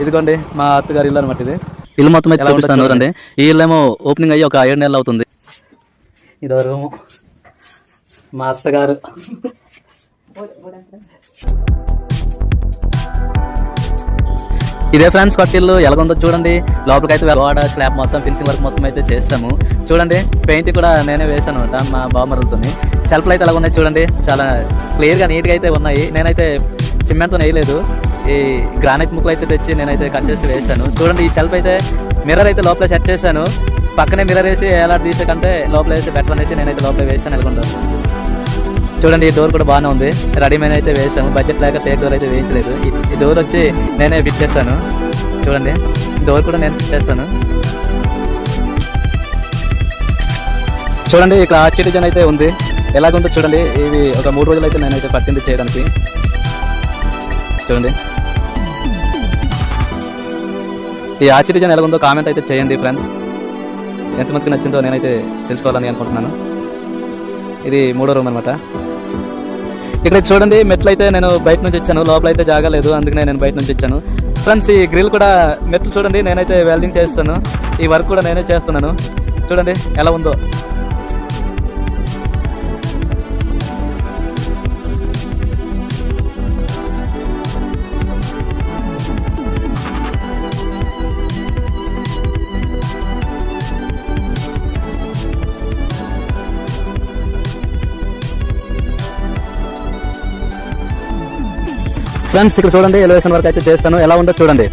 ఇదిగోండి మా అత్తగారి ఇల్లు అనమాట. ఇది ఇల్లు మొత్తం అయితే చూపిస్తాను రండి. ఈ ఇల్లు ఏమో ఓపెనింగ్ అయ్యి ఒక 7 నెలలు అవుతుంది. ఇదో రూము మా అత్తగారు. ఇదే ఫ్రెండ్స్ కొత్త ఇల్లు ఎలాగుందో చూడండి. లోపలికైతే గోడ స్లాబ్ మొత్తం ఫినిషింగ్ వర్క్ మొత్తం అయితే చేస్తాము. చూడండి పెయింట్ కూడా నేనే వేసాను అనమాట మా బావమరులతో. సెల్ఫ్లు అయితే ఎలా ఉన్నాయి చూడండి, చాలా క్లియర్గా నీట్గా అయితే ఉన్నాయి. నేనైతే సిమెంట్తో వేయలేదు, ఈ గ్రానైట్ ముక్కలు అయితే తెచ్చి నేనైతే కట్ చేసి వేసాను. చూడండి ఈ సెల్ఫ్ అయితే మిర్రర్ అయితే లోపల సెట్ చేశాను. పక్కనే మిర్రర్ వేసి ఎలా తీసే కంటే లోపల వేసి బెటర్ అనేసి నేనైతే లోపల వేసాను అనుకుంటాను. చూడండి ఈ డోర్ కూడా బాగానే ఉంది, రెడీమేడ్ అయితే వేసాము. బడ్జెట్ లేక టేక్ డోర్ అయితే వేయించలేదు. ఈ డోర్ వచ్చి నేనే ఫిట్ చేస్తాను. చూడండి డోర్ కూడా నేను ఫిట్ చేస్తాను. చూడండి ఇక్కడ ఆర్చ్ డిజైన్ అయితే ఉంది, ఎలాగుందో చూడండి. ఇవి ఒక 3 రోజులు అయితే నేనైతే పట్టింది చేయడానికి. చూడండి ఈ ఆర్చ్ డిజైన్ ఎలాగుందో కామెంట్ అయితే చేయండి ఫ్రెండ్స్. ఎంతమందికి నచ్చిందో నేనైతే తెలుసుకోవాలని అనుకుంటున్నాను. ఇది 3వ రూమ్ అనమాట. ఇక్కడ చూడండి మెట్లు అయితే నేను బయట నుంచి ఇచ్చాను, లోపల అయితే జాగలేదు, అందుకనే నేను బయట నుంచి ఇచ్చాను ఫ్రెండ్స్. ఈ గ్రిల్ కూడా మెట్లు చూడండి నేనైతే వెల్డింగ్ చేస్తాను. ఈ వర్క్ కూడా నేనే చేస్తున్నాను. చూడండి ఎలా ఉందో. ఫ్రెండ్స్ ఇక్కడ చూడండి ఎలివేషన్ వర్క్ అయితే చేస్తాను, ఎలా ఉందో చూడండి.